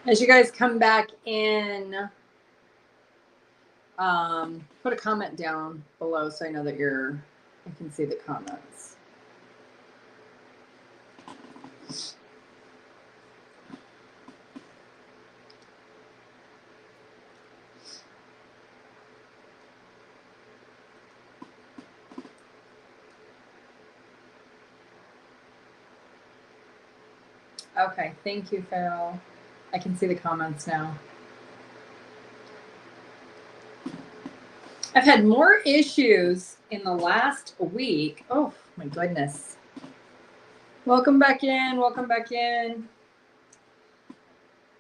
As you guys come back in, put a comment down below so I know that I can see the comments. Okay, thank you, Farrell. I can see the comments now. I've had more issues in the last week. Oh, my goodness. Welcome back in. Welcome back in.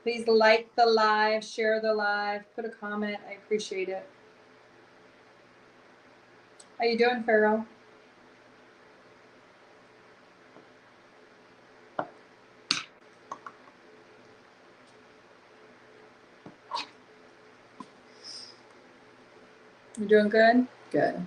Please like the live, share the live, put a comment. I appreciate it. How you doing, Farrell? You doing good? Good.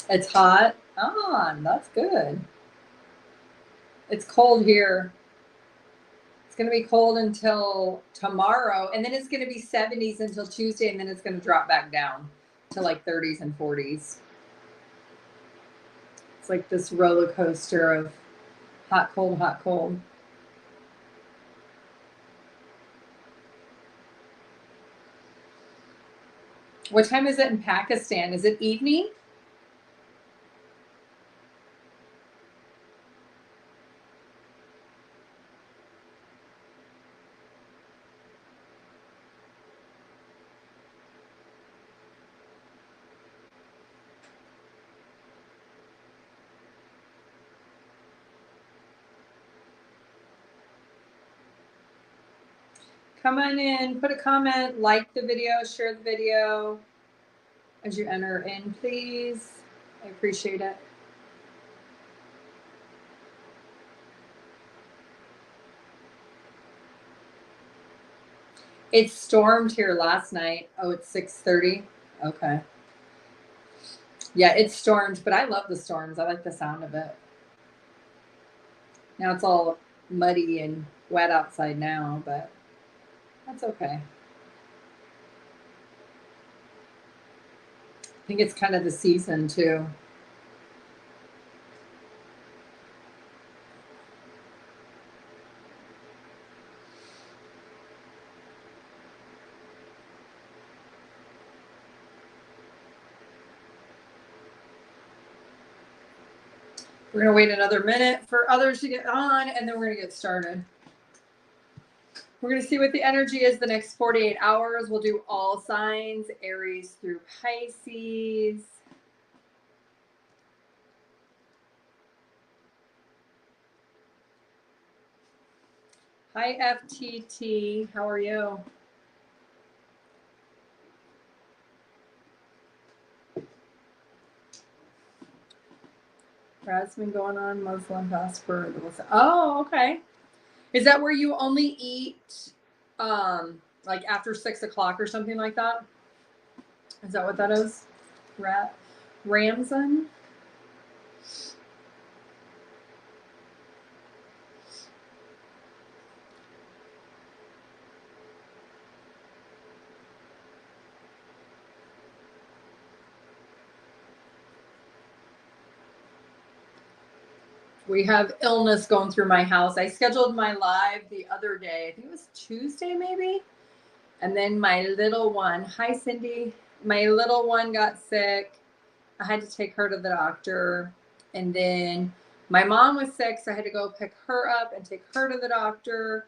It's hot. That's good. It's cold here. It's going to be cold until tomorrow, and then it's going to be 70s until Tuesday, and then it's going to drop back down to like 30s and 40s. It's like this roller coaster of hot, cold, hot, cold. What time is it in Pakistan? Is it evening? Come on in, put a comment, like the video, share the video as you enter in, please. I appreciate it. It stormed here last night. Oh, it's 6:30. Okay. Yeah, it stormed, but I love the storms. I like the sound of it. Now it's all muddy and wet outside now, but that's okay. I think it's kind of the season too. We're going to wait another minute for others to get on, and then we're going to get started. We're going to see what the energy is the next 48 hours. We'll do all signs, Aries through Pisces. Hi, FTT. How are you? Brad's been going on Muslim fast for. Oh, okay. Is that where you only eat like after 6 o'clock or something like that? Is that what that is? Ramzan? We have illness going through my house. I scheduled my live the other day. I think it was Tuesday maybe. And then my little one, hi Cindy, my little one got sick. I had to take her to the doctor. And then my mom was sick, so I had to go pick her up and take her to the doctor.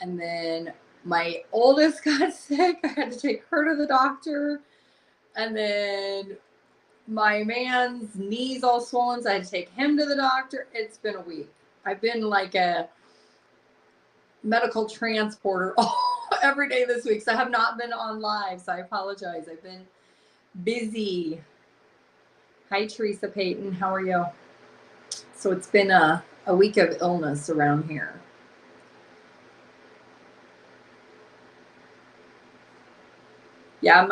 And then my oldest got sick. I had to take her to the doctor. And then my man's knees all swollen, so I had to take him to the doctor. It's been a week. I've been like a medical transporter every day this week. So I have not been on live. So I apologize. I've been busy. Hi, Teresa Payton. How are you? So it's been a week of illness around here. Yeah,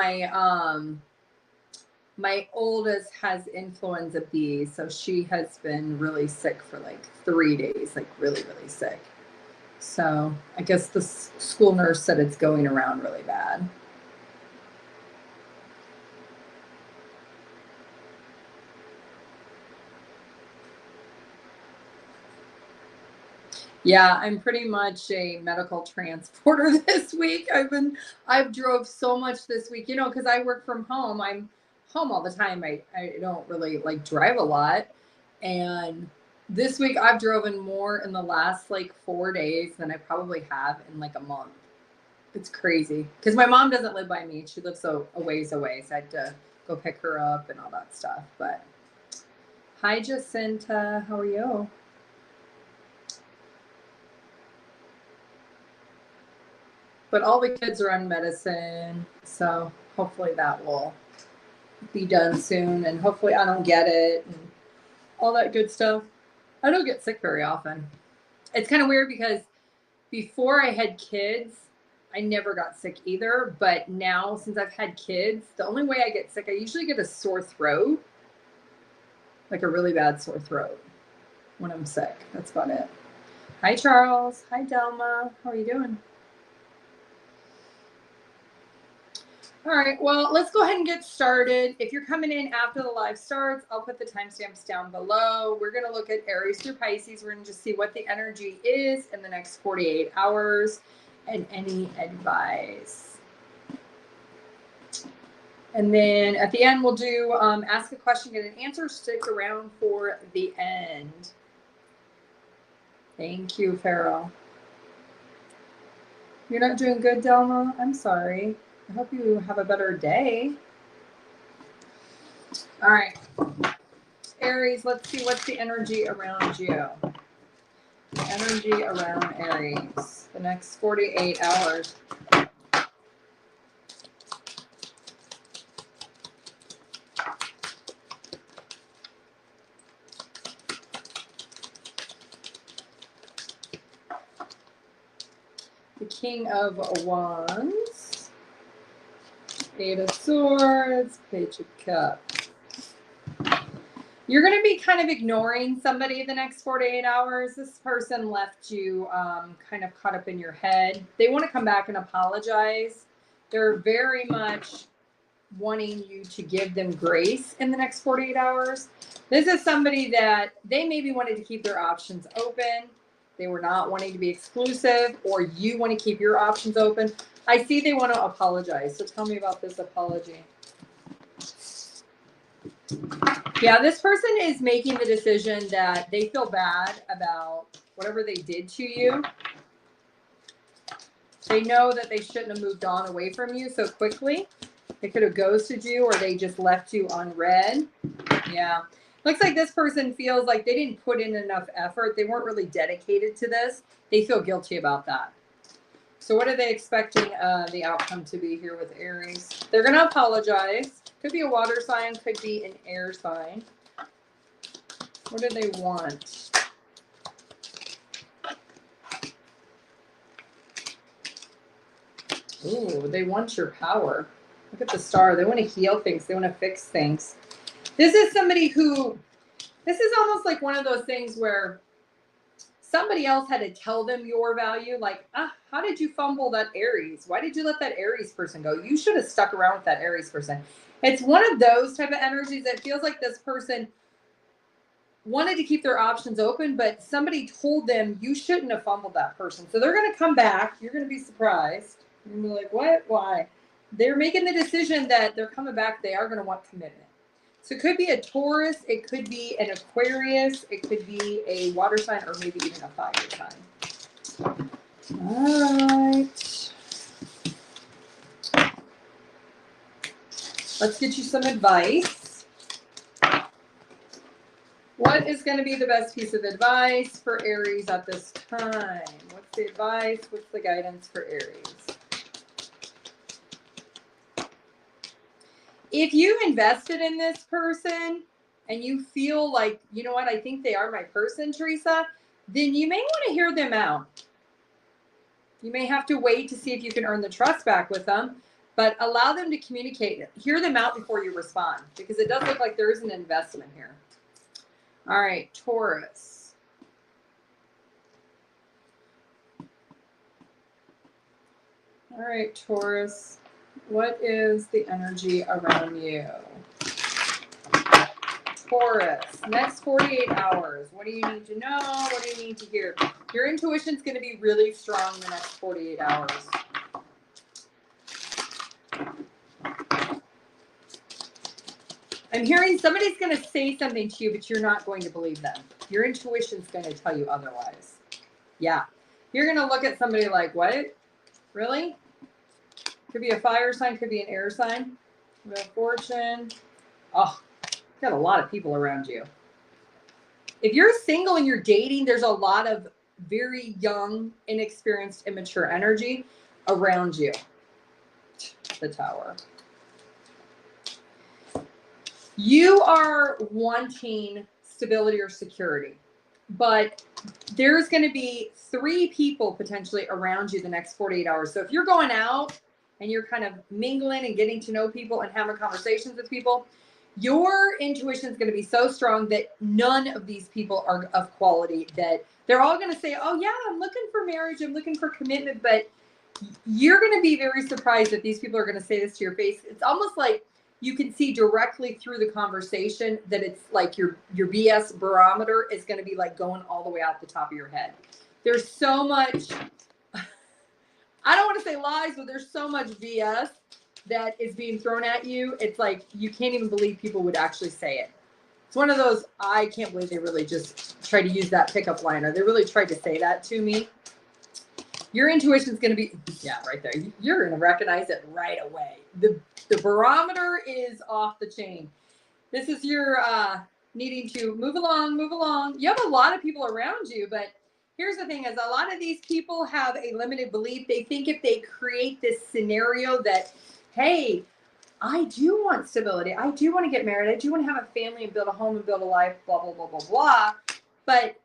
my oldest has influenza B, so she has been really sick for like 3 days, like really, really sick. So I guess the school nurse said it's going around really bad. Yeah, I'm pretty much a medical transporter this week. I've drove so much this week, you know, because I work from home. I'm home all the time. I don't really like drive a lot. And this week I've driven more in the last like 4 days than I probably have in like a month. It's crazy because my mom doesn't live by me. She lives a ways away. So I had to go pick her up and all that stuff. But hi, Jacinta. How are you? But all the kids are on medicine, so hopefully that will be done soon, and hopefully I don't get it and all that good stuff. I don't get sick very often. It's kind of weird because before I had kids, I never got sick either. But now, since I've had kids, the only way I get sick, I usually get a sore throat, like a really bad sore throat when I'm sick. That's about it. Hi, Charles. Hi, Delma. How are you doing? All right, well, let's go ahead and get started. If you're coming in after the live starts, I'll put the timestamps down below. We're going to look at Aries through Pisces. We're going to just see what the energy is in the next 48 hours and any advice. And then at the end, we'll do ask a question, get an answer. Stick around for the end. Thank you, Farrell. You're not doing good, Delma? I'm sorry. I hope you have a better day. All right. Aries, let's see what's the energy around you. Energy around Aries. The next 48 hours. The King of Wands. 8 of Swords, Page of Cups. You're going to be kind of ignoring somebody the next 48 hours. This person left you kind of caught up in your head. They want to come back and apologize. They're very much wanting you to give them grace in the next 48 hours. This is somebody that they maybe wanted to keep their options open. They were not wanting to be exclusive, or you want to keep your options open. I see they want to apologize. So tell me about this apology. Yeah, this person is making the decision that they feel bad about whatever they did to you. They know that they shouldn't have moved on away from you so quickly. They could have ghosted you, or they just left you unread. Yeah. Looks like this person feels like they didn't put in enough effort. They weren't really dedicated to this. They feel guilty about that. So what are they expecting the outcome to be here with Aries? They're going to apologize. Could be a water sign, could be an air sign. What do they want? Ooh, they want your power. Look at the star. They want to heal things. They want to fix things. This is somebody who, this is almost like one of those things where somebody else had to tell them your value. Like, how did you fumble that Aries? Why did you let that Aries person go? You should have stuck around with that Aries person. It's one of those type of energies that feels like this person wanted to keep their options open, but somebody told them you shouldn't have fumbled that person. So they're going to come back. You're going to be surprised. You're going to be like, what? Why? They're making the decision that they're coming back. They are going to want commitment. So it could be a Taurus, it could be an Aquarius, it could be a water sign, or maybe even a fire sign. All right. Let's get you some advice. What is going to be the best piece of advice for Aries at this time? What's the advice? What's the guidance for Aries? If you invested in this person and you feel like, you know what, I think they are my person, Teresa, then you may want to hear them out. You may have to wait to see if you can earn the trust back with them, but allow them to communicate. Hear them out before you respond, because it does look like there is an investment here. All right, Taurus. All right, Taurus. What is the energy around you? Taurus, next 48 hours. What do you need to know? What do you need to hear? Your intuition is going to be really strong the next 48 hours. I'm hearing somebody's going to say something to you, but you're not going to believe them. Your intuition's going to tell you otherwise. Yeah. You're going to look at somebody like, what? Really? Could be a fire sign, could be an air sign. Wheel of Fortune. Oh, got a lot of people around you. If you're single and you're dating, there's a lot of very young, inexperienced, immature energy around you. The Tower. You are wanting stability or security, but there's going to be 3 people potentially around you the next 48 hours. So if you're going out and you're kind of mingling and getting to know people and having conversations with people, your intuition is going to be so strong that none of these people are of quality, that they're all going to say, oh yeah, I'm looking for marriage, I'm looking for commitment, but you're going to be very surprised that these people are going to say this to your face. It's almost like you can see directly through the conversation that it's like your BS barometer is going to be like going all the way out the top of your head. There's so much, I don't want to say lies, but there's so much BS that is being thrown at you. It's like you can't even believe people would actually say it. It's one of those, I can't believe they really just try to use that pickup line, or they really tried to say that to me. Your intuition is going to be, yeah, right there. You're going to recognize it right away. The barometer is off the chain. This is your needing to move along, move along. You have a lot of people around you, but here's the thing is a lot of these people have a limited belief. They think if they create this scenario that, hey, I do want stability. I do want to get married. I do want to have a family and build a home and build a life, blah, blah, blah, blah, blah. But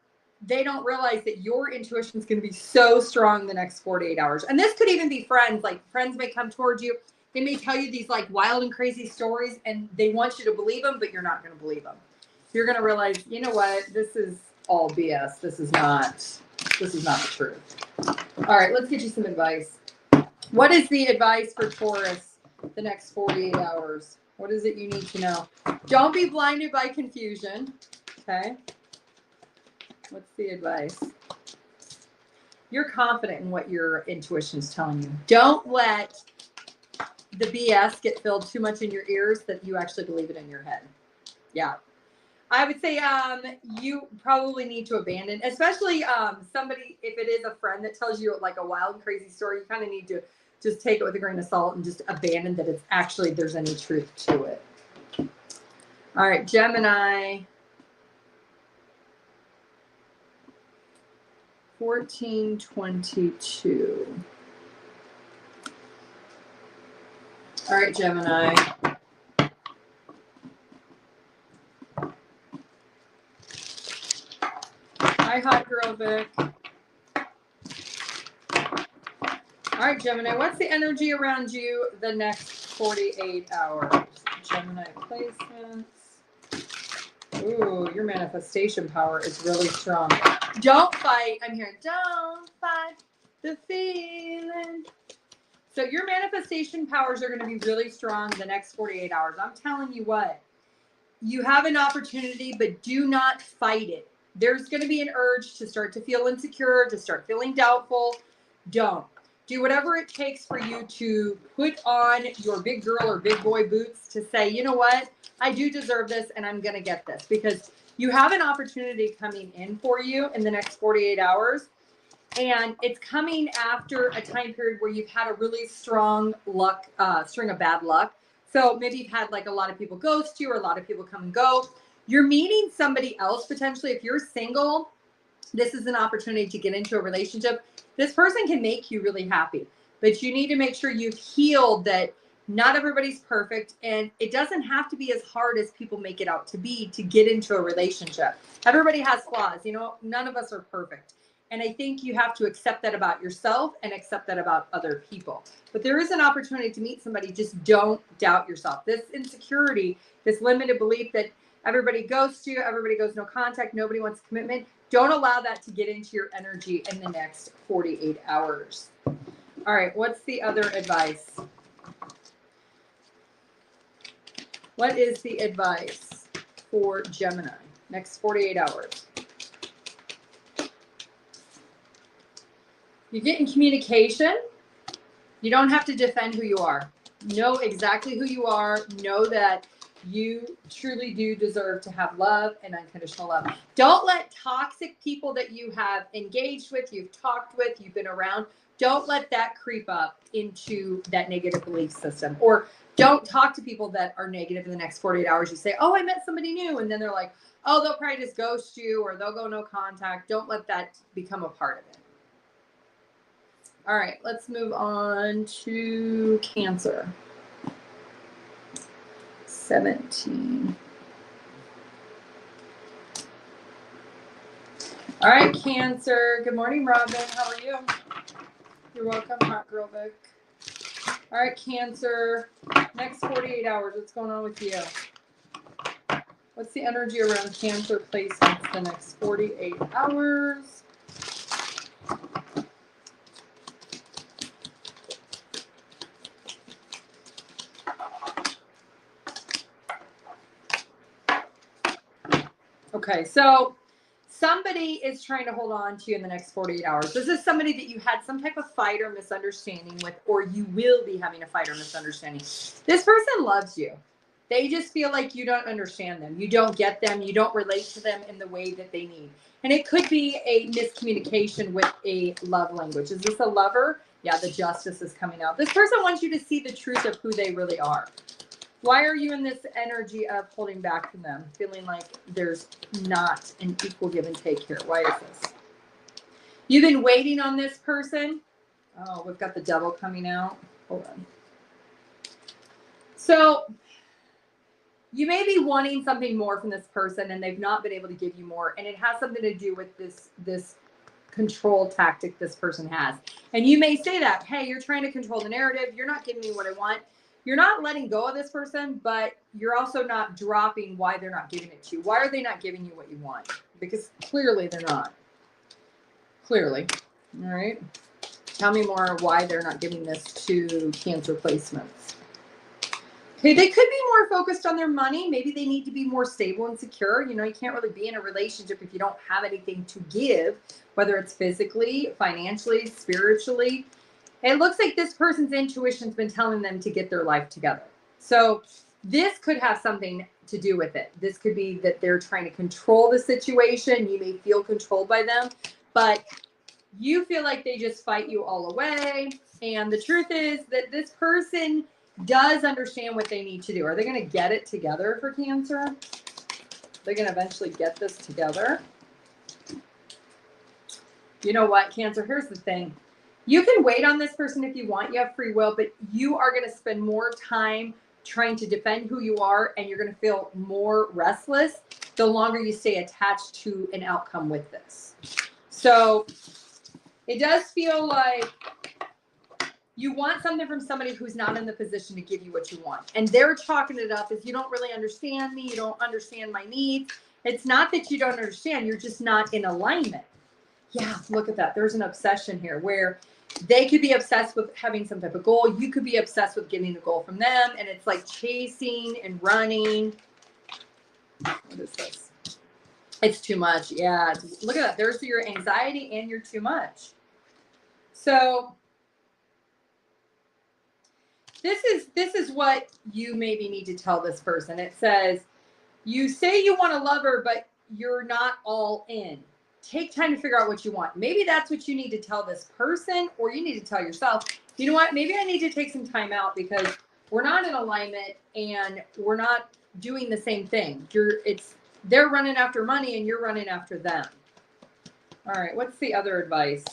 they don't realize that your intuition is going to be so strong the next 48 hours. And this could even be friends. Like friends may come towards you. They may tell you these like wild and crazy stories and they want you to believe them, but you're not going to believe them. You're going to realize, you know what? This is all BS. This is not the truth. All right, let's get you some advice. What is the advice for Taurus the next 48 hours? What is it you need to know? Don't be blinded by confusion. Okay. What's the advice? You're confident in what your intuition is telling you. Don't let the BS get filled too much in your ears that you actually believe it in your head. Yeah. I would say you probably need to abandon, especially somebody, if it is a friend that tells you like a wild, crazy story, you kind of need to just take it with a grain of salt and just abandon that it's actually, there's any truth to it. All right, Gemini. 1422. All right, Gemini. Hi, Hot Girl Vic. All right, Gemini, what's the energy around you the next 48 hours? Gemini placements. Ooh, your manifestation power is really strong. Don't fight. I'm hearing, don't fight the feeling. So your manifestation powers are going to be really strong the next 48 hours. I'm telling you what, you have an opportunity, but do not fight it. There's going to be an urge to start to feel insecure, to start feeling doubtful. Don't. Do whatever it takes for you to put on your big girl or big boy boots to say, you know what, I do deserve this and I'm going to get this, because you have an opportunity coming in for you in the next 48 hours. And it's coming after a time period where you've had a really strong luck, string of bad luck. So maybe you've had like a lot of people ghost you or a lot of people come and go. You're meeting somebody else potentially. If you're single, this is an opportunity to get into a relationship. This person can make you really happy, but you need to make sure you've healed that Not everybody's perfect, and it doesn't have to be as hard as people make it out to be to get into a relationship. Everybody has flaws, you know, none of us are perfect. And I think you have to accept that about yourself and accept that about other people. But there is an opportunity to meet somebody. Just don't doubt yourself. This insecurity, this limited belief that everybody ghosts you, everybody goes no contact, nobody wants commitment. Don't allow that to get into your energy in the next 48 hours. All right, what's the other advice? What is the advice for Gemini? Next 48 hours. You get in communication. You don't have to defend who you are. Know exactly who you are. Know that you truly do deserve to have love and unconditional love. Don't let toxic people that you have engaged with, you've talked with, you've been around, don't let that creep up into that negative belief system. Or don't talk to people that are negative in the next 48 hours. You say, oh, I met somebody new. And then they're like, oh, they'll probably just ghost you or they'll go no contact. Don't let that become a part of it. All right, let's move on to Cancer. 17. All right, Cancer. Good morning, Robin. How are you? You're welcome, Hot Girl Vic. All right, Cancer. Next 48 hours, what's going on with you? What's the energy around Cancer placements the next 48 hours? Okay, so somebody is trying to hold on to you in the next 48 hours. This is somebody that you had some type of fight or misunderstanding with, or you will be having a fight or misunderstanding. This person loves you. They just feel like you don't understand them. You don't get them. You don't relate to them in the way that they need. And it could be a miscommunication with a love language. Is this a lover? Yeah, the Justice is coming out. This person wants you to see the truth of who they really are. Why are you in this energy of holding back from them? Feeling like there's not an equal give and take here. Why is this? You've been waiting on this person. Oh, we've got the Devil coming out. Hold on. So you may be wanting something more from this person and they've not been able to give you more. And it has something to do with this control tactic this person has. And you may say that, hey, you're trying to control the narrative. You're not giving me what I want. You're not letting go of this person, but you're also not dropping why they're not giving it to you. Why are they not giving you what you want? Because clearly they're not. Clearly. All right. Tell me more why they're not giving this to Cancer placements. Okay, they could be more focused on their money. Maybe they need to be more stable and secure. You know, you can't really be in a relationship if you don't have anything to give, whether it's physically, financially, spiritually. It looks like this person's intuition's been telling them to get their life together. So this could have something to do with it. This could be that they're trying to control the situation. You may feel controlled by them, but you feel like they just fight you all away. And the truth is that this person does understand what they need to do. Are they going to get it together for Cancer? They're going to eventually get this together. You know what, Cancer? Here's the thing. You can wait on this person if you want. You have free will, but you are going to spend more time trying to defend who you are, and you're going to feel more restless the longer you stay attached to an outcome with this. So it does feel like you want something from somebody who's not in the position to give you what you want. And they're chalking it up as you don't really understand me. You don't understand my needs. It's not that you don't understand. You're just not in alignment. Yeah, look at that. There's an obsession here where they could be obsessed with having some type of goal. You could be obsessed with getting a goal from them. And it's like chasing and running. What is this? It's too much. Yeah, look at that. There's your anxiety and your too much. So this is what you maybe need to tell this person. It says, you say you want to love her, but you're not all in. Take time to figure out what you want. Maybe that's what you need to tell this person, or you need to tell yourself, you know what, maybe I need to take some time out because we're not in alignment and we're not doing the same thing. They're running after money and you're running after them. All right, what's the other advice?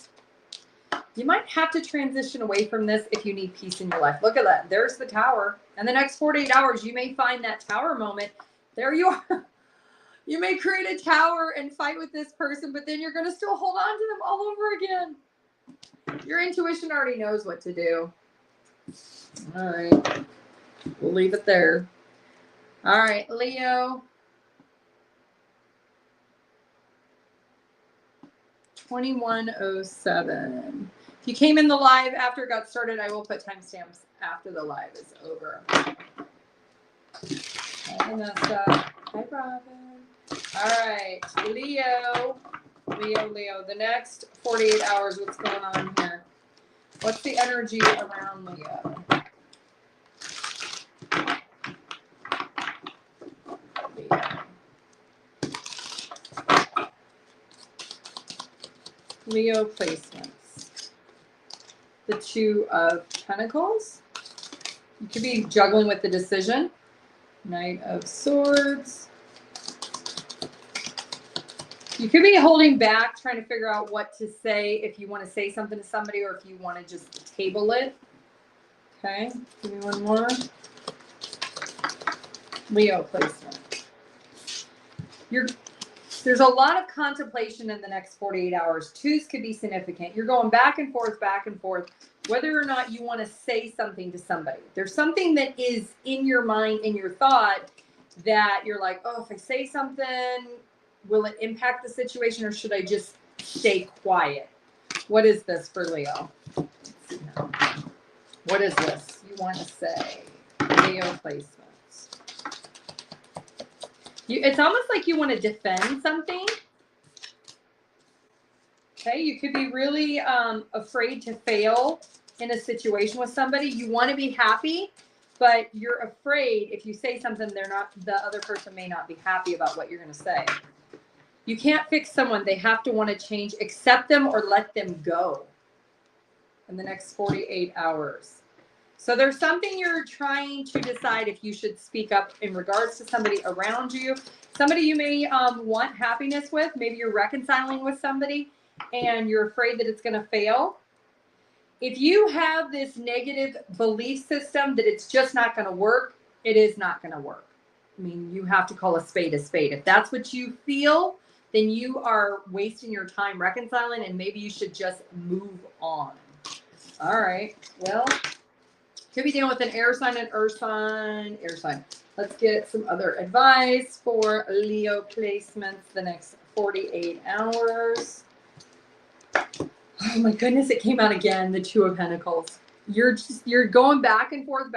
You might have to transition away from this if you need peace in your life. Look at that. There's the Tower. And the next 48 hours, you may find that Tower moment. There you are. You may create a tower and fight with this person, but then you're going to still hold on to them all over again. Your intuition already knows what to do. All right. We'll leave it there. All right, Leo. 2107. If you came in the live after it got started, I will put timestamps after the live is over. Hi, Vanessa. Hi, Robin. All right, Leo. Leo. The next 48 hours, what's going on here? What's the energy around Leo? Leo placements. The Two of Pentacles. You could be juggling with the decision. Knight of Swords. You could be holding back, trying to figure out what to say, if you want to say something to somebody or if you want to just table it. Okay, give me one more. Leo placement. There's a lot of contemplation in the next 48 hours. Twos could be significant. You're going back and forth, whether or not you want to say something to somebody. There's something that is in your mind, in your thought, that you're like, oh, if I say something, will it impact the situation or should I just stay quiet? What is this for Leo? Let's see now. What is this you want to say? Leo placements. It's almost like you want to defend something. Okay, you could be really afraid to fail in a situation with somebody. You want to be happy, but you're afraid if you say something, the other person may not be happy about what you're going to say. You can't fix someone. They have to want to change. Accept them or let them go in the next 48 hours. So there's something you're trying to decide if you should speak up in regards to somebody around you. Somebody you may want happiness with. Maybe you're reconciling with somebody and you're afraid that it's going to fail. If you have this negative belief system that it's just not going to work, it is not going to work. I mean, you have to call a spade a spade. If that's what you feel, then you are wasting your time reconciling and maybe you should just move on. All right. Well, could be dealing with an air sign, an earth sign, air sign. Let's get some other advice for Leo placements the next 48 hours. Oh my goodness, it came out again, the Two of Pentacles. You're going back and forth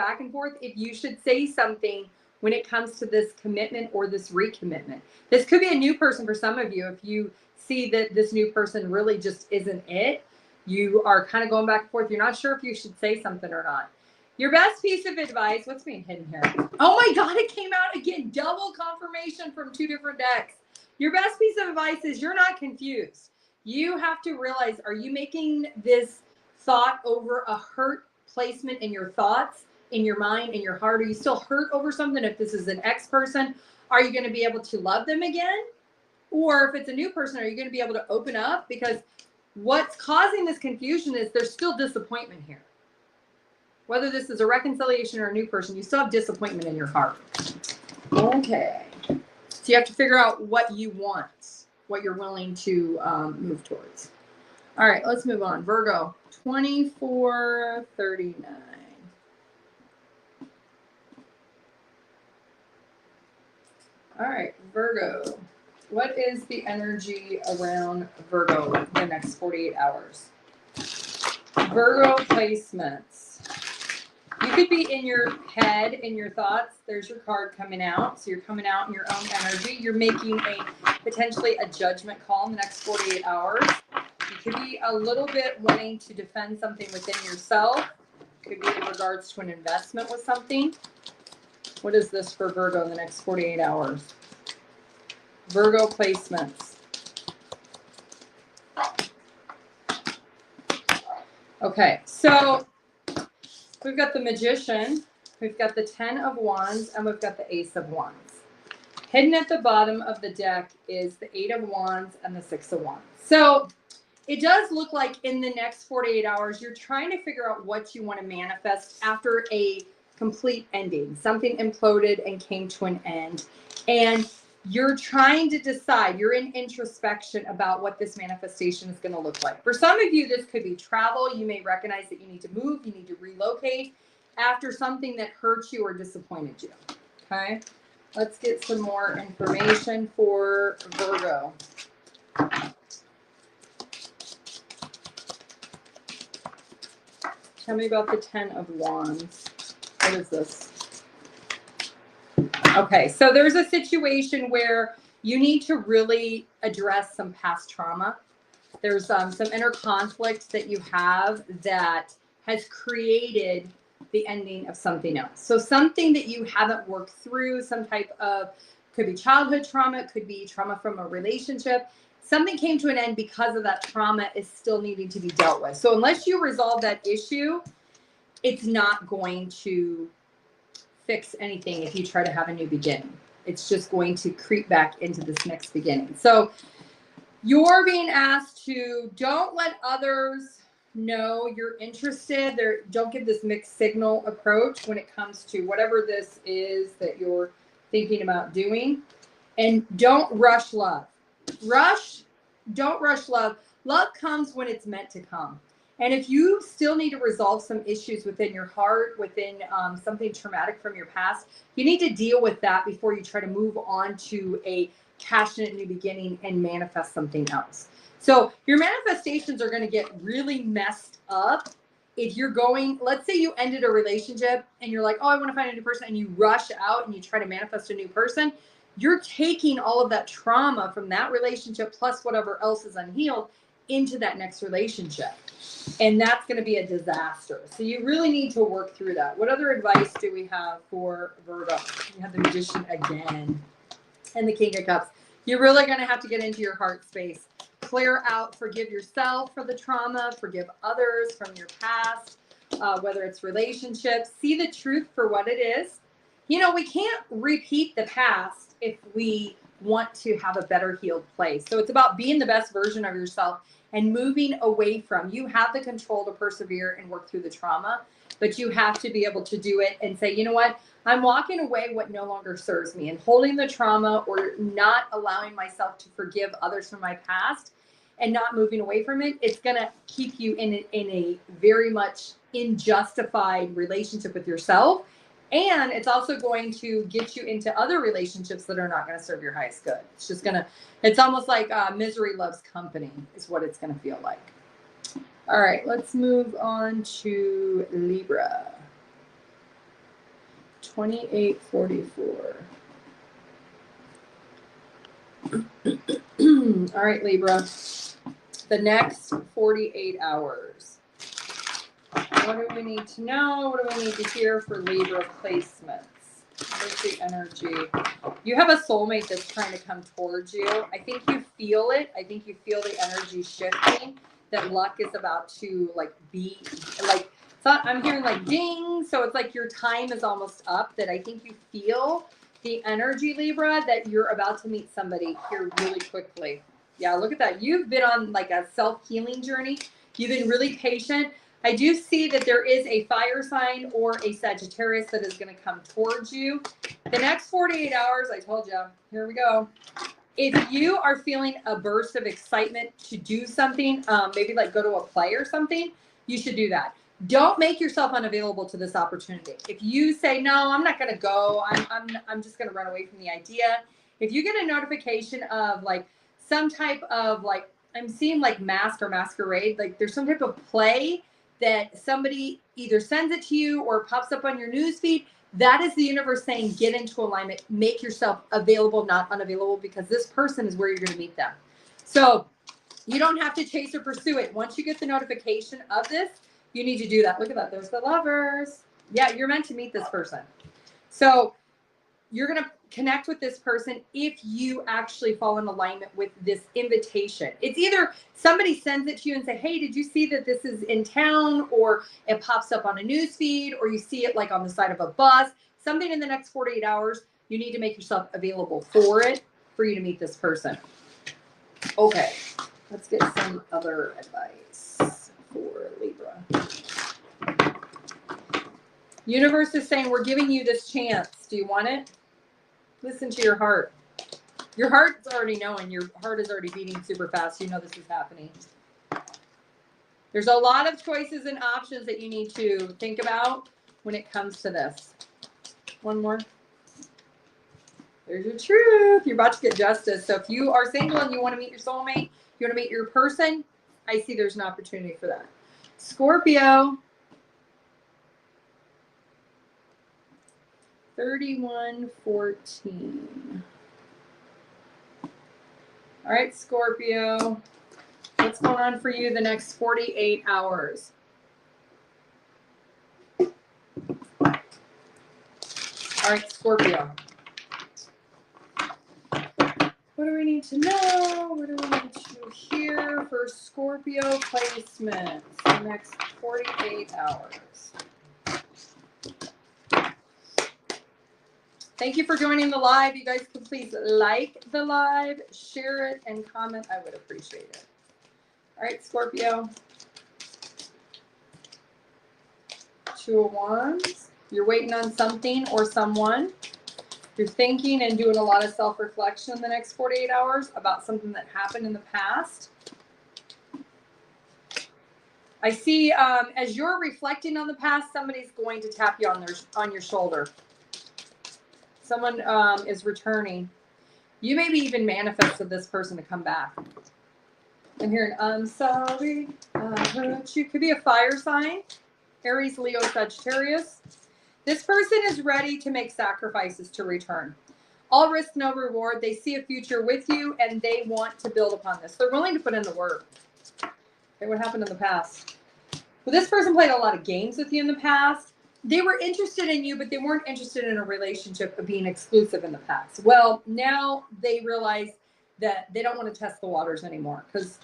if you should say something when it comes to this commitment or this recommitment. This could be a new person for some of you. If you see that this new person really just isn't it, you are kind of going back and forth. You're not sure if you should say something or not. Your best piece of advice, what's being hidden here? Oh my God, it came out again. Double confirmation from two different decks. Your best piece of advice is you're not confused. You have to realize, are you making this thought over a hurt placement in your thoughts, in your mind, in your heart? Are you still hurt over something? If this is an ex person, are you going to be able to love them again? Or if it's a new person, are you going to be able to open up? Because what's causing this confusion is there's still disappointment here. Whether this is a reconciliation or a new person, you still have disappointment in your heart. Okay. So you have to figure out what you want, what you're willing to move towards. All right, let's move on. Virgo, 2439. All right, Virgo. What is the energy around Virgo the next 48 hours? Virgo placements. You could be in your head, in your thoughts. There's your card coming out. So you're coming out in your own energy. You're making potentially a judgment call in the next 48 hours. You could be a little bit wanting to defend something within yourself. Could be in regards to an investment with something. What is this for Virgo in the next 48 hours? Virgo placements. Okay, so we've got the Magician, we've got the 10 of Wands, and we've got the Ace of Wands. Hidden at the bottom of the deck is the 8 of Wands and the 6 of Wands. So it does look like in the next 48 hours, you're trying to figure out what you want to manifest after a complete ending. Something imploded and came to an end. And you're trying to decide, you're in introspection about what this manifestation is going to look like. For some of you, this could be travel. You may recognize that you need to move, you need to relocate after something that hurt you or disappointed you. Okay, let's get some more information for Virgo. Tell me about the 10 of Wands. What is this? Okay, so there's a situation where you need to really address some past trauma. There's some inner conflict that you have that has created the ending of something else. So something that you haven't worked through, some type of, could be childhood trauma, it could be trauma from a relationship. Something came to an end because of that trauma is still needing to be dealt with. So unless you resolve that issue, it's not going to fix anything if you try to have a new beginning. It's just going to creep back into this next beginning. So you're being asked to don't let others know you're interested. Don't give this mixed signal approach when it comes to whatever this is that you're thinking about doing. And don't rush love. Don't rush love. Love comes when it's meant to come. And if you still need to resolve some issues within your heart, within something traumatic from your past, you need to deal with that before you try to move on to a passionate new beginning and manifest something else. So your manifestations are going to get really messed up if you're going, let's say you ended a relationship and you're like, oh, I want to find a new person, and you rush out and you try to manifest a new person. You're taking all of that trauma from that relationship plus whatever else is unhealed into that next relationship. And that's going to be a disaster. So you really need to work through that. What other advice do we have for Virgo? You have the Magician again and the King of Cups. You're really going to have to get into your heart space. Clear out, forgive yourself for the trauma, forgive others from your past, whether it's relationships. See the truth for what it is. You know, we can't repeat the past if we want to have a better healed place. So it's about being the best version of yourself and moving away from. You have the control to persevere and work through the trauma, but you have to be able to do it and say, you know what, I'm walking away what no longer serves me, and holding the trauma or not allowing myself to forgive others from my past and not moving away from it. It's going to keep you in a very much unjustified relationship with yourself. And it's also going to get you into other relationships that are not going to serve your highest good. It's just going to, it's almost like misery loves company is what it's going to feel like. All right, let's move on to Libra. 2844. All right, Libra. The next 48 hours. What do we need to know? What do we need to hear for Libra placements? Where's the energy? You have a soulmate that's trying to come towards you. I think you feel it. I think you feel the energy shifting. That luck is about to be I'm hearing like ding. So it's like your time is almost up. That I think you feel the energy, Libra, that you're about to meet somebody here really quickly. Yeah, look at that. You've been on like a self-healing journey. You've been really patient. I do see that there is a fire sign or a Sagittarius that is going to come towards you. The next 48 hours, I told you, here we go. If you are feeling a burst of excitement to do something, maybe like go to a play or something, you should do that. Don't make yourself unavailable to this opportunity. If you say, no, I'm not going to go, I'm just going to run away from the idea. If you get a notification of like some type of like, I'm seeing like mask or masquerade, like there's some type of play that somebody either sends it to you or pops up on your newsfeed, that is the universe saying, get into alignment, make yourself available, not unavailable, because this person is where you're going to meet them. So you don't have to chase or pursue it. Once you get the notification of this, you need to do that. Look at that. There's the Lovers. Yeah, you're meant to meet this person. So you're going to connect with this person if you actually fall in alignment with this invitation. It's either somebody sends it to you and say, hey, did you see that this is in town? Or it pops up on a news feed, or you see it like on the side of a bus. Something in the next 48 hours, you need to make yourself available for it, for you to meet this person. Okay. Let's get some other advice for Libra. Universe is saying, we're giving you this chance. Do you want it? Listen to your heart. Your heart's already knowing. Your heart is already beating super fast. You know this is happening. There's a lot of choices and options that you need to think about when it comes to this. One more. There's your truth. You're about to get justice. So if you are single and you want to meet your soulmate, you want to meet your person, I see there's an opportunity for that. Scorpio. 3114. All right, Scorpio. What's going on for you the next 48 hours? All right, Scorpio. What do we need to know? What do we need to hear for Scorpio placements the next 48 hours? Thank you for joining the live. You guys can please like the live, share it, and comment. I would appreciate it. All right, Scorpio. Two of Wands. You're waiting on something or someone. You're thinking and doing a lot of self-reflection in the next 48 hours about something that happened in the past. I see as you're reflecting on the past, somebody's going to tap you on your shoulder. Someone is returning. You maybe even manifested this person to come back. I'm hearing, I'm sorry, I hurt you. Could be a fire sign. Aries, Leo, Sagittarius. This person is ready to make sacrifices to return. All risk, no reward. They see a future with you, and they want to build upon this. They're willing to put in the work. Okay, what happened in the past? Well, this person played a lot of games with you in the past. They were interested in you, but they weren't interested in a relationship of being exclusive in the past. Well, now they realize that they don't want to test the waters anymore because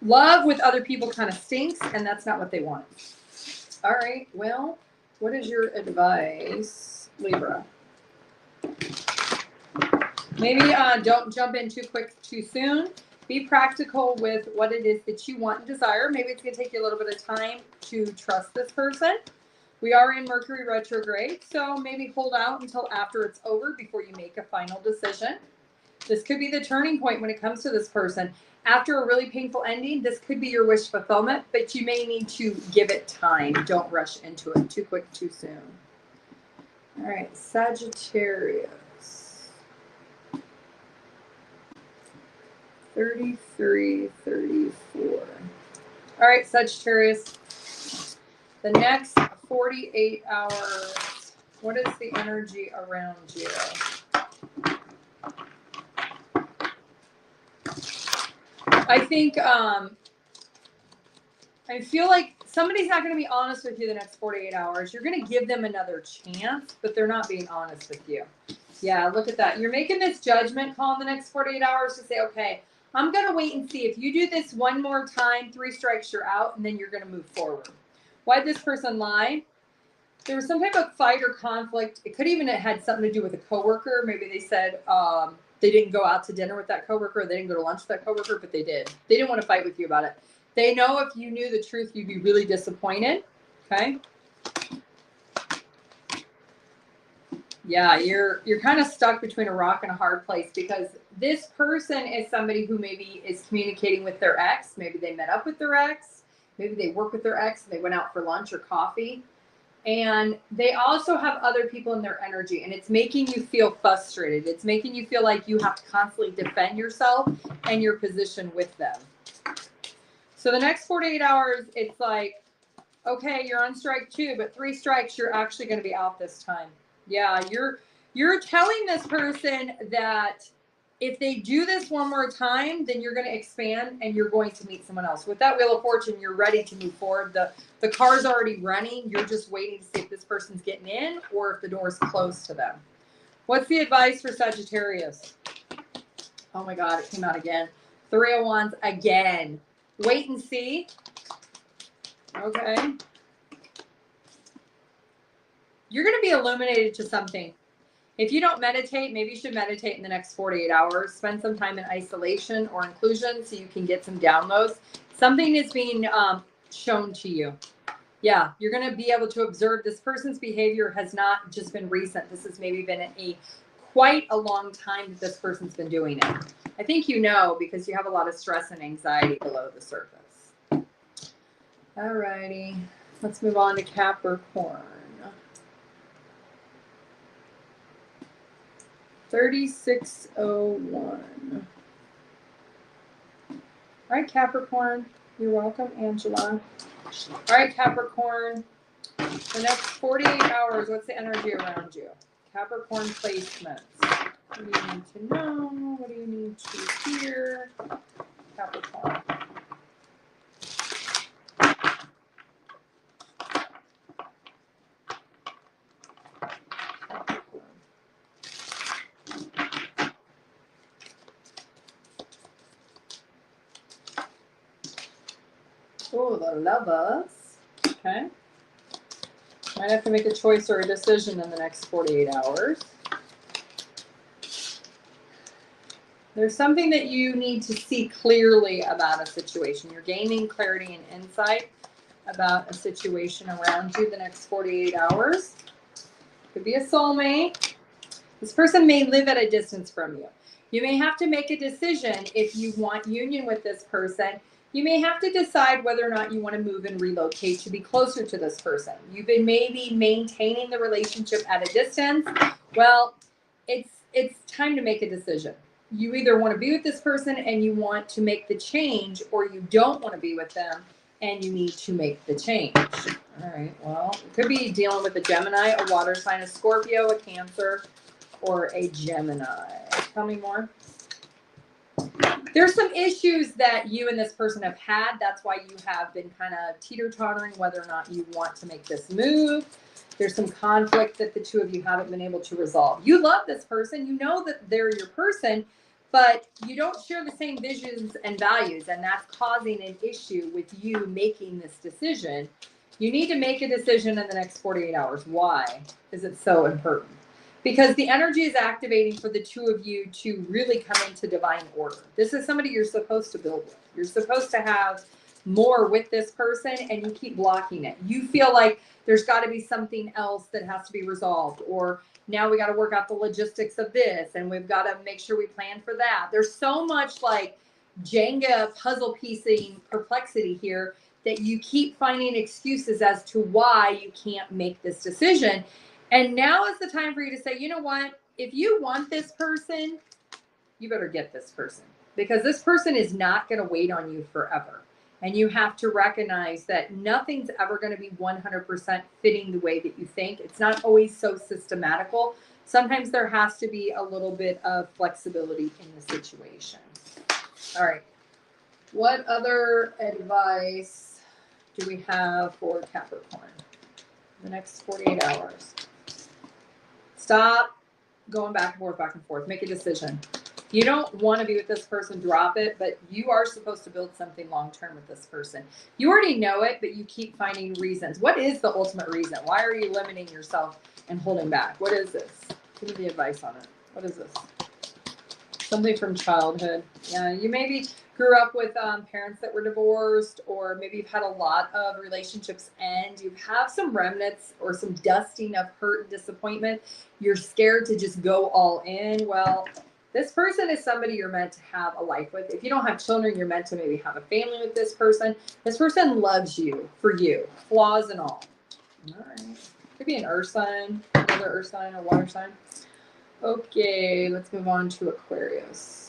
love with other people kind of stinks, and that's not what they want. All right, well, what is your advice, Libra? Maybe don't jump in too quick, too soon. Be practical with what it is that you want and desire. Maybe it's going to take you a little bit of time to trust this person. We are in Mercury retrograde, so maybe hold out until after it's over before you make a final decision. This could be the turning point when it comes to this person. After a really painful ending, this could be your wish fulfillment, but you may need to give it time. Don't rush into it too quick, too soon. All right, Sagittarius. 33, 34. All right, Sagittarius. The next 48 hours, what is the energy around you? I think, I feel like somebody's not going to be honest with you the next 48 hours. You're going to give them another chance, but they're not being honest with you. Yeah, look at that. You're making this judgment call in the next 48 hours to say, okay, I'm going to wait and see. If you do this one more time, 3 strikes, you're out, and then you're going to move forward. Why'd this person lie? There was some type of fight or conflict. It could even have had something to do with a coworker. Maybe they said they didn't go out to dinner with that coworker. They didn't go to lunch with that coworker, but they did. They didn't want to fight with you about it. They know if you knew the truth, you'd be really disappointed. Okay. Yeah, you're kind of stuck between a rock and a hard place because this person is somebody who maybe is communicating with their ex. Maybe they met up with their ex. Maybe they work with their ex and they went out for lunch or coffee. And they also have other people in their energy, and it's making you feel frustrated. It's making you feel like you have to constantly defend yourself and your position with them. So the next 48 hours, it's like, okay, you're on strike 2, but 3 strikes, you're actually going to be out this time. Yeah, you're telling this person that if they do this one more time, then you're going to expand and you're going to meet someone else. With that Wheel of Fortune, you're ready to move forward. The car's already running. You're just waiting to see if this person's getting in or if the door is closed to them. What's the advice for Sagittarius? Oh my God, it came out again. 3 of Wands again. Wait and see. Okay. You're going to be illuminated to something. If you don't meditate, maybe you should meditate in the next 48 hours. Spend some time in isolation or inclusion so you can get some downloads. Something is being shown to you. Yeah, you're going to be able to observe this person's behavior has not just been recent. This has maybe been quite a long time that this person's been doing it. I think you know because you have a lot of stress and anxiety below the surface. All righty. Let's move on to Capricorn. 3601. All right, Capricorn. You're welcome, Angela. All right, Capricorn. The next 48 hours, what's the energy around you? Capricorn placements. What do you need to know? What do you need to hear? Capricorn. Oh, the Lovers. Okay. Might have to make a choice or a decision in the next 48 hours. There's something that you need to see clearly about a situation. You're gaining clarity and insight about a situation around you the next 48 hours. Could be a soulmate. This person may live at a distance from you. You may have to make a decision if you want union with this person. You may have to decide whether or not you want to move and relocate to be closer to this person. You've been maybe maintaining the relationship at a distance. Well, it's time to make a decision. You either want to be with this person and you want to make the change, or you don't want to be with them and you need to make the change. All right, well, it could be dealing with a Gemini, a water sign, a Scorpio, a Cancer, or a Gemini. Tell me more. There's some issues that you and this person have had. That's why you have been kind of teeter-tottering whether or not you want to make this move. There's some conflict that the two of you haven't been able to resolve. You love this person. You know that they're your person, but you don't share the same visions and values, and that's causing an issue with you making this decision. You need to make a decision in the next 48 hours. Why is it so important? Because the energy is activating for the two of you to really come into divine order. This is somebody you're supposed to build with. You're supposed to have more with this person, and you keep blocking it. You feel like there's got to be something else that has to be resolved, or now we got to work out the logistics of this, and we've got to make sure we plan for that. There's so much like Jenga puzzle piecing perplexity here that you keep finding excuses as to why you can't make this decision. And now is the time for you to say, you know what? If you want this person, you better get this person, because this person is not going to wait on you forever. And you have to recognize that nothing's ever going to be 100% fitting the way that you think. It's not always so systematical. Sometimes there has to be a little bit of flexibility in the situation. All right. What other advice do we have for Capricorn the next 48 hours? Stop going back and forth. Make a decision. You don't want to be with this person, drop it, but you are supposed to build something long-term with this person. You already know it, but you keep finding reasons. What is the ultimate reason? Why are you limiting yourself and holding back? What is this? Give me the advice on it. What is this? Something from childhood. Yeah, you maybe grew up with parents that were divorced, or maybe you've had a lot of relationships end. You have some remnants or some dusting of hurt and disappointment. You're scared to just go all in. Well, this person is somebody you're meant to have a life with. If you don't have children, you're meant to maybe have a family with this person. This person loves you for you, flaws and all. All right. Could be an earth sign, another earth sign, a water sign. Okay, let's move on to Aquarius.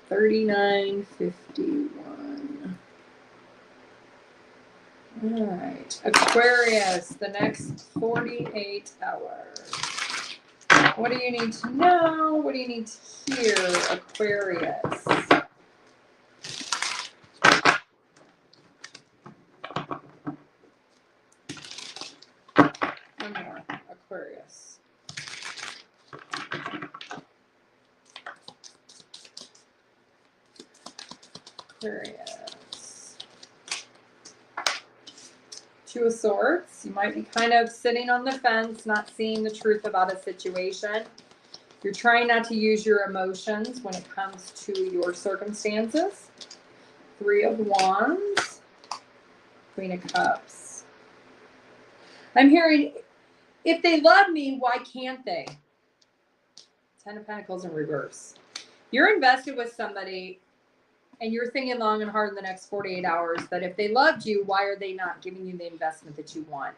3951. All right, Aquarius, the next 48 hours. What do you need to know? What do you need to hear, Aquarius? One more, Aquarius. Aquarius. Two of Swords. You might be kind of sitting on the fence, not seeing the truth about a situation. You're trying not to use your emotions when it comes to your circumstances. Three of Wands. Queen of Cups. I'm hearing, if they love me, why can't they? Ten of Pentacles in reverse. You're invested with somebody and you're thinking long and hard in the next 48 hours that if they loved you, why are they not giving you the investment that you want?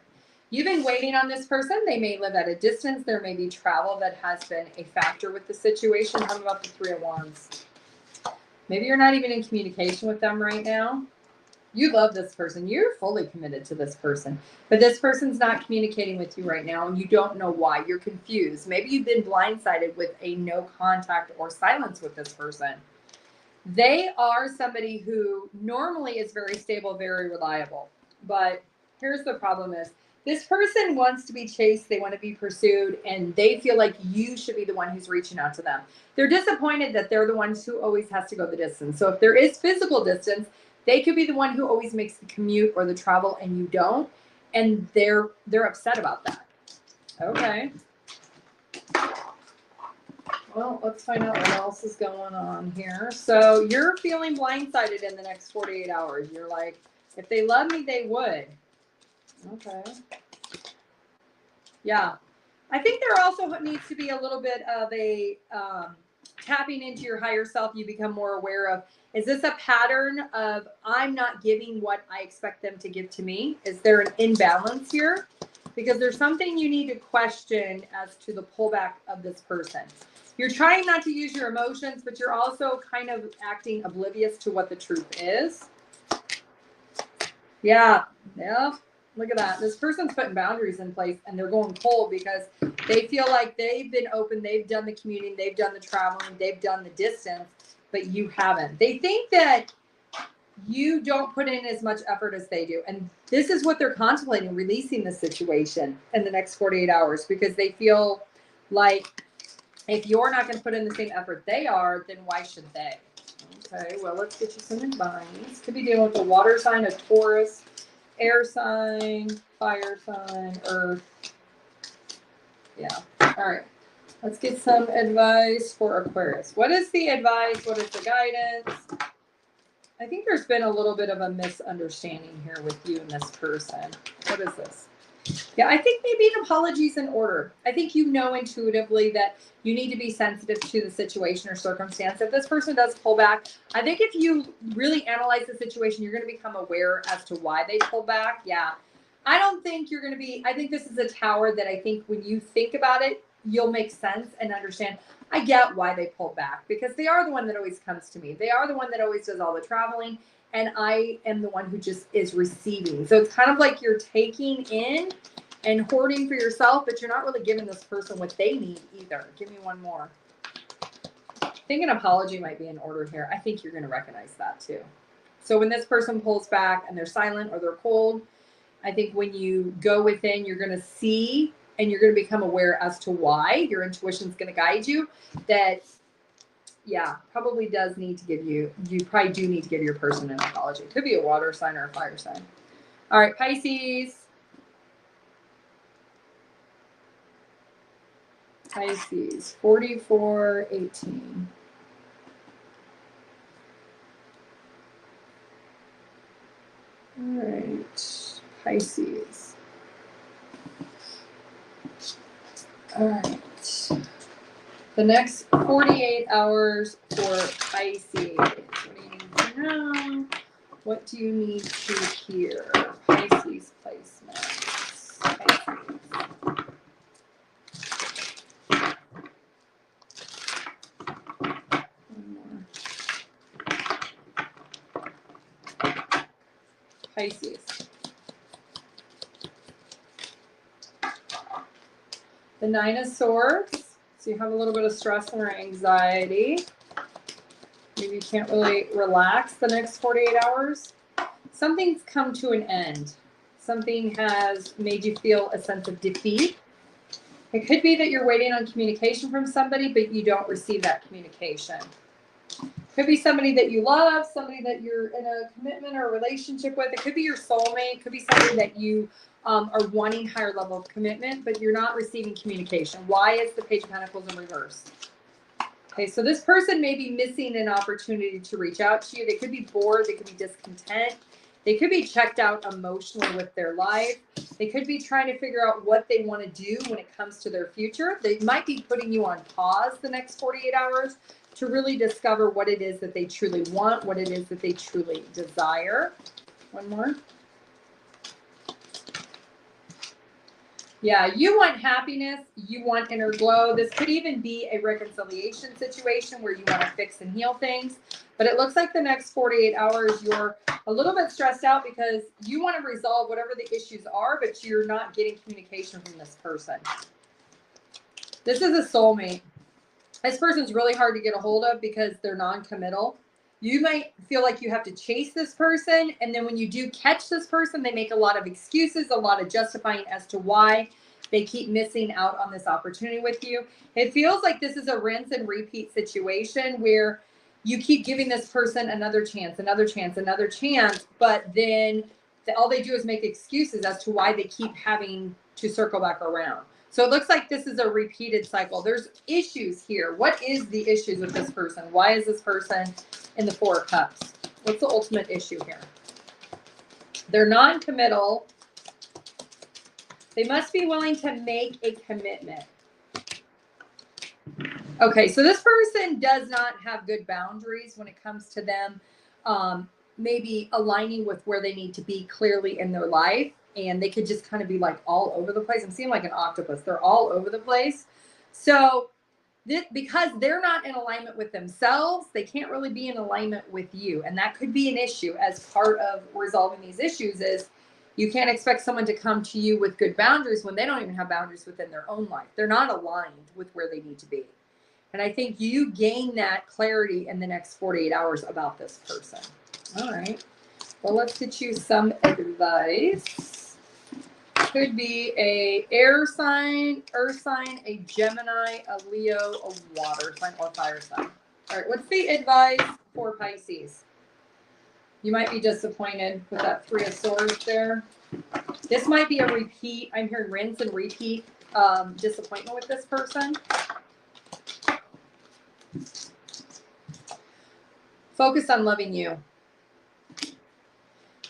You've been waiting on this person. They may live at a distance. There may be travel that has been a factor with the situation. How about the Three of Wands? Maybe you're not even in communication with them right now. You love this person. You're fully committed to this person. But this person's not communicating with you right now, and you don't know why. You're confused. Maybe you've been blindsided with a no contact or silence with this person. They are somebody who normally is very stable, very reliable. But here's the problem is, this person wants to be chased, they want to be pursued, and they feel like you should be the one who's reaching out to them. They're disappointed that they're the ones who always has to go the distance. So if there is physical distance, they could be the one who always makes the commute or the travel and you don't, and they're upset about that. Okay. Well, let's find out what else is going on here. So you're feeling blindsided in the next 48 hours. You're like, if they love me, they would. Okay. Yeah. I think there also needs to be a little bit of a tapping into your higher self. You become more aware of, is this a pattern of I'm not giving what I expect them to give to me? Is there an imbalance here? Because there's something you need to question as to the pullback of this person. You're trying not to use your emotions, but you're also kind of acting oblivious to what the truth is. Yeah. Yeah. Look at that. This person's putting boundaries in place and they're going cold because they feel like they've been open. They've done the commuting. They've done the traveling. They've done the distance, but you haven't. They think that you don't put in as much effort as they do. And this is what they're contemplating, releasing the situation in the next 48 hours because they feel like if you're not going to put in the same effort they are, then why should they? Okay, well, let's get you some advice. Could be dealing with a water sign, a Taurus, air sign, fire sign, earth. Yeah. All right. Let's get some advice for Aquarius. What is the advice? What is the guidance? I think there's been a little bit of a misunderstanding here with you and this person. What is this? Yeah, I think maybe an apology is in order. I think you know intuitively that you need to be sensitive to the situation or circumstance. If this person does pull back, I think if you really analyze the situation, you're going to become aware as to why they pull back. Yeah. I don't think you're going to be, I think this is a tower that I think when you think about it, you'll make sense and understand. I get why they pull back because they are the one that always comes to me. They are the one that always does all the traveling. And I am the one who just is receiving. So it's kind of like you're taking in and hoarding for yourself, but you're not really giving this person what they need either. Give me one more. I think an apology might be in order here. I think you're going to recognize that too. So when this person pulls back and they're silent or they're cold, I think when you go within, you're going to see and you're going to become aware as to why. Your intuition is going to guide you that, yeah, probably does need to give you probably do need to give your person an apology. It could be a water sign or a fire sign. All right, Pisces. Pisces, 4418. All right, Pisces. All right. The next 48 hours for Pisces. What do you need to know? What do you need to hear? Pisces placements. Pisces. One more. Pisces. The Nine of Swords. So you have a little bit of stress or anxiety. Maybe you can't really relax the next 48 hours. Something's come to an end. Something has made you feel a sense of defeat. It could be that you're waiting on communication from somebody, but you don't receive that communication. Could be somebody that you love, somebody that you're in a commitment or a relationship with. It could be your soulmate. It could be somebody that you are wanting higher level of commitment, but you're not receiving communication. Why is the Page of Pentacles in reverse? Okay, so this person may be missing an opportunity to reach out to you. They could be bored. They could be discontent. They could be checked out emotionally with their life. They could be trying to figure out what they want to do when it comes to their future. They might be putting you on pause the next 48 hours to really discover what it is that they truly want, what it is that they truly desire. One more. Yeah, you want happiness. You want inner glow. This could even be a reconciliation situation where you want to fix and heal things. But it looks like the next 48 hours, you're a little bit stressed out because you want to resolve whatever the issues are, but you're not getting communication from this person. This is a soulmate. This person's really hard to get a hold of because they're non-committal. You might feel like you have to chase this person, and then when you do catch this person, they make a lot of excuses, a lot of justifying as to why they keep missing out on this opportunity with you. It feels like this is a rinse and repeat situation where you keep giving this person another chance, another chance, another chance, but then all they do is make excuses as to why they keep having to circle back around. So it looks like this is a repeated cycle. There's issues here. What is the issues with this person? Why is this person in the Four of Cups? What's the ultimate issue here? They're non-committal. They must be willing to make a commitment. Okay, so this person does not have good boundaries when it comes to them maybe aligning with where they need to be clearly in their life. And they could just kind of be like all over the place. I'm seeing like an octopus. They're all over the place. So because they're not in alignment with themselves, they can't really be in alignment with you. And that could be an issue as part of resolving these issues is you can't expect someone to come to you with good boundaries when they don't even have boundaries within their own life. They're not aligned with where they need to be. And I think you gain that clarity in the next 48 hours about this person. All right. Well, let's get you some advice. Could be a air sign, earth sign, a Gemini, a Leo, a water sign, or fire sign. All right, what's the advice for Pisces? You might be disappointed with that Three of Swords there. This might be a repeat. I'm hearing rinse and repeat disappointment with this person. Focus on loving you.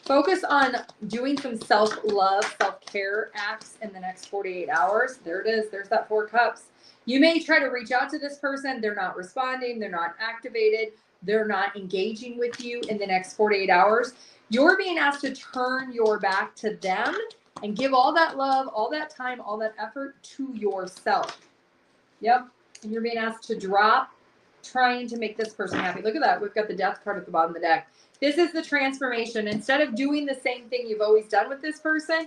Focus on doing some self-love, self-care acts in the next 48 hours. There it is. There's that Four Cups. You may try to reach out to this person. They're not responding. They're not activated. They're not engaging with you in the next 48 hours. You're being asked to turn your back to them and give all that love, all that time, all that effort to yourself. Yep. And you're being asked to drop trying to make this person happy. Look at that. We've got the Death card at the bottom of the deck. This is the transformation. Instead of doing the same thing you've always done with this person,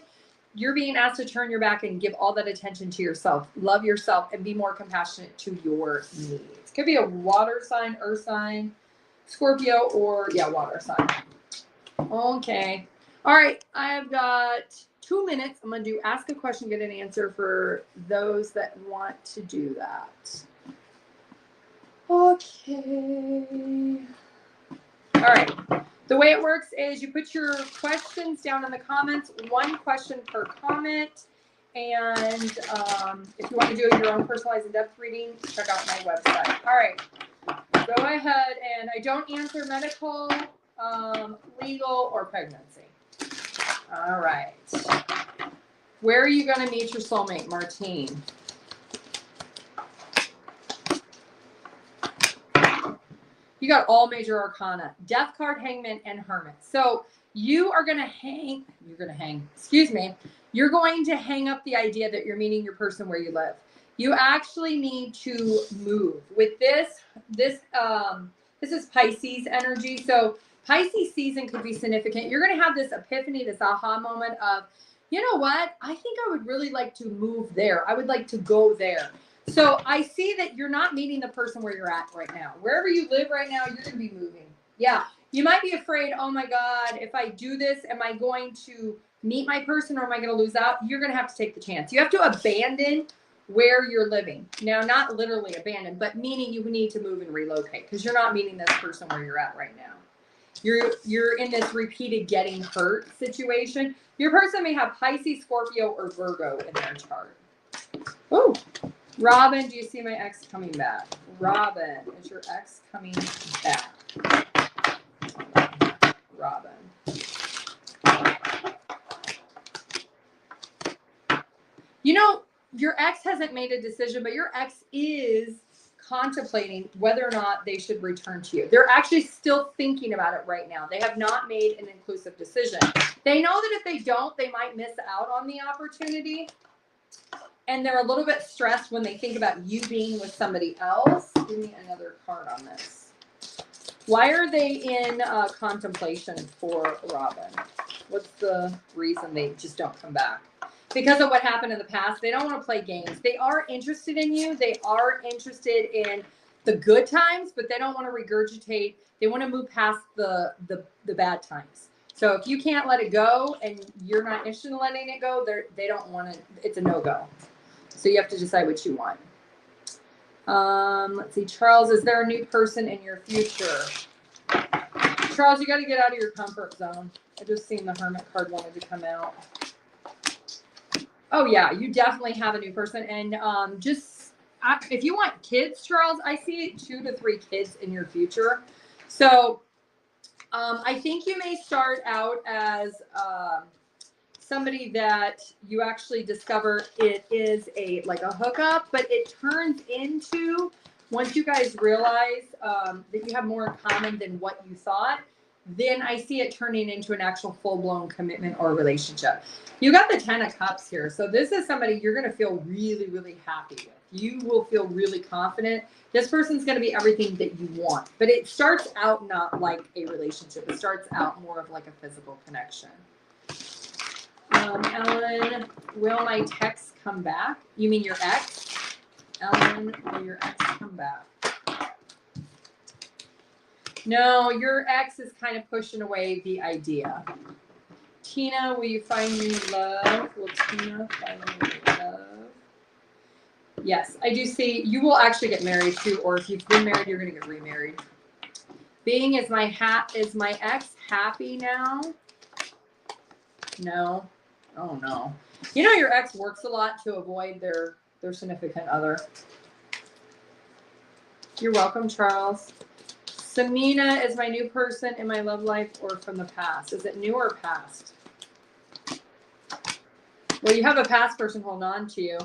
you're being asked to turn your back and give all that attention to yourself. Love yourself and be more compassionate to your needs. Could be a water sign, earth sign, Scorpio, or water sign. Okay. All right. I've got 2 minutes. I'm going to do ask a question, get an answer for those that want to do that. Okay. All right. The way it works is you put your questions down in the comments, 1 question per comment. And if you want to do your own personalized in-depth reading, check out my website. All right. Go ahead. And I don't answer medical, legal, or pregnancy. All right. Where are you going to meet your soulmate, Martine? You got all major arcana, Death card, Hangman, and Hermit. So you are going to hang, you're going to hang up the idea that you're meeting your person where you live. You actually need to move. With this is Pisces energy. So Pisces season could be significant. You're going to have this epiphany, this aha moment of, you know what? I think I would really like to move there. I would like to go there. So I see that you're not meeting the person where you're at right now. Wherever you live right now, you're going to be moving. Yeah. You might be afraid, oh my God, if I do this, am I going to meet my person or am I going to lose out? You're going to have to take the chance. You have to abandon where you're living. Now, not literally abandoned, but meaning you need to move and relocate because you're not meeting this person where you're at right now. You're in this repeated getting hurt situation. Your person may have Pisces, Scorpio, or Virgo in their chart. Oh, Robin, do you see my ex coming back? Robin, is your ex coming back? Robin. You know, your ex hasn't made a decision, but your ex is contemplating whether or not they should return to you. They're actually still thinking about it right now. They have not made an inclusive decision. They know that if they don't, they might miss out on the opportunity. And they're a little bit stressed when they think about you being with somebody else. Give me another card on this. Why are they in contemplation for Robin? What's the reason they just don't come back? Because of what happened in the past. They don't want to play games. They are interested in you. They are interested in the good times, but they don't want to regurgitate. They want to move past the bad times. So if you can't let it go and you're not interested in letting it go, they don't want to. It's a no-go. So you have to decide what you want. Let's see. Charles, is there a new person in your future? Charles, you got to get out of your comfort zone. I just seen the Hermit card wanted to come out. Oh, yeah, you definitely have a new person. And if you want kids, Charles, I see 2 to 3 kids in your future. So I think you may start out as somebody that you actually discover it is like a hookup, but it turns into, once you guys realize that you have more in common than what you thought, then I see it turning into an actual full-blown commitment or relationship. You got the 10 of Cups here. So this is somebody you're going to feel really, really happy with. You will feel really confident. This person's going to be everything that you want. But it starts out not like a relationship. It starts out more of like a physical connection. Ellen, will my text come back? You mean your ex? Ellen, will your ex come back? No, your ex is kind of pushing away the idea. Tina, will you find me love? Will Tina find me love? Yes, I do see you will actually get married too, or if you've been married, you're going to get remarried. Being is my ex happy now? No. Oh no. You know your ex works a lot to avoid their significant other. You're welcome, Charles. Samina is my new person in my love life or from the past? Is it new or past? Well, you have a past person holding on to you.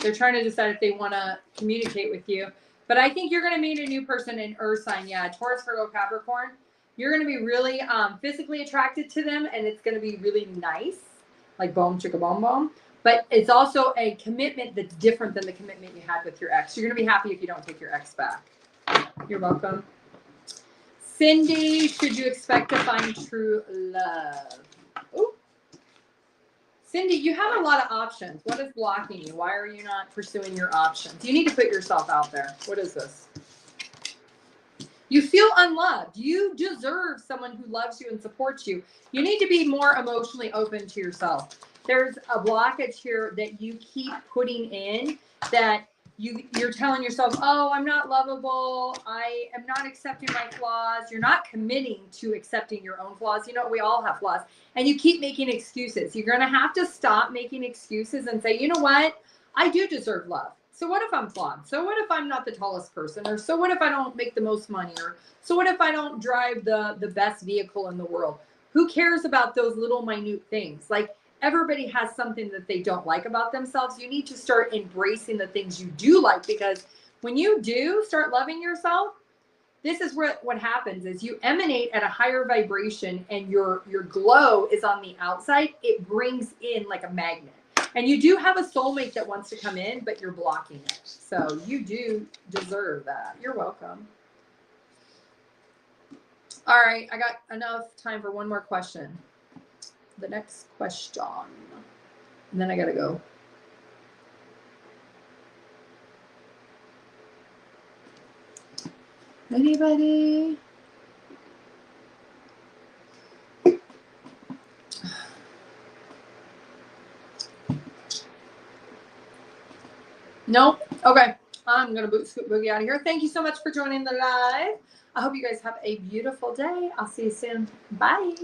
They're trying to decide if they want to communicate with you. But I think you're going to meet a new person in Earth sign. Yeah, Taurus, Virgo, Capricorn. You're going to be really physically attracted to them, and it's going to be really nice. Like boom, chicka, boom, boom. But it's also a commitment that's different than the commitment you had with your ex. You're going to be happy if you don't take your ex back. You're welcome. Cindy, should you expect to find true love? Ooh. Cindy, you have a lot of options. What is blocking you? Why are you not pursuing your options? You need to put yourself out there. What is this? You feel unloved. You deserve someone who loves you and supports you. You need to be more emotionally open to yourself. There's a blockage here that you keep putting in that you're telling yourself, oh, I'm not lovable. I am not accepting my flaws. You're not committing to accepting your own flaws. You know, we all have flaws. And you keep making excuses. You're going to have to stop making excuses and say, you know what? I do deserve love. So what if I'm flawed? So what if I'm not the tallest person? Or so what if I don't make the most money? Or so what if I don't drive the best vehicle in the world? Who cares about those little minute things? Like, everybody has something that they don't like about themselves. You need to start embracing the things you do like, because when you do start loving yourself, this is what happens is you emanate at a higher vibration, and your glow is on the outside. It brings in like a magnet. And you do have a soulmate that wants to come in, but you're blocking it. So you do deserve that. You're welcome. All right, I got enough time for one more question. The next question, and then I gotta go. Anybody? Nope. Okay. I'm going to boot scoot boogie out of here. Thank you so much for joining the live. I hope you guys have a beautiful day. I'll see you soon. Bye.